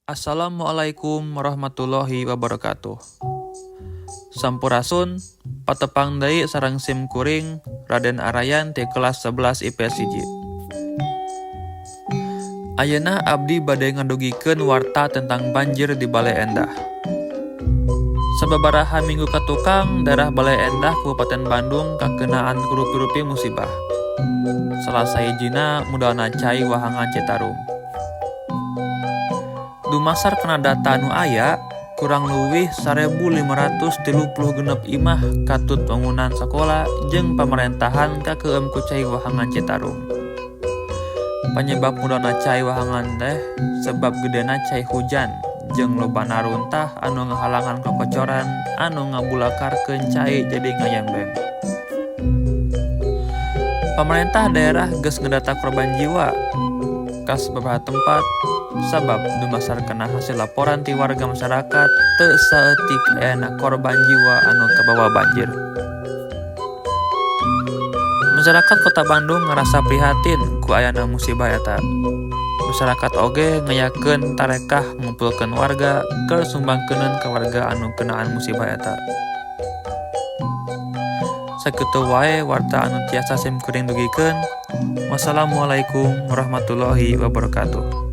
Assalamualaikum warahmatullahi wabarakatuh. Sampurasun, patepang deui sareng sim kuring Raden Arayan ti kelas 11 IPS 1. Ayeuna abdi bade ngadugikeun warta tentang banjir di Bale Endah. Sababaraha minggu katukang daerah Bale Endah Kabupaten Bandung kakenaan kurupi-rupi musibah. Salah sahijina mudahna cai wahangan Citarum. Dumasar kana data anu aya, kurang leuwih 1.536 imah katut bangunan sakola jeung pamarentahan kakeum ku cai wahangan Citarum. Panyebab mudahna cai wahangan teh sebab gedena cai hujan jeung lobana runtah anu ngahalangan kokocoran anu ngabulakarkeun cai jadi ngayembeng. Pemerintah daerah geus ngedata korban jiwa ka sababaraha tempat sabab dumasarkeun hasil laporan ti warga masyarakat teu saeutik ayana korban jiwa anu kabawa banjir. Masyarakat Kota Bandung ngarasa prihatin ku ayana musibah eta. Masyarakat oge ngayakeun tarekah ngumpulkeun warga keur sumbangkeuneun ka warga anu keunaan musibah eta. Sakitu wae warta anu tiasa sim kuring dugikeun. Wassalamualaikum warahmatullahi wabarakatuh.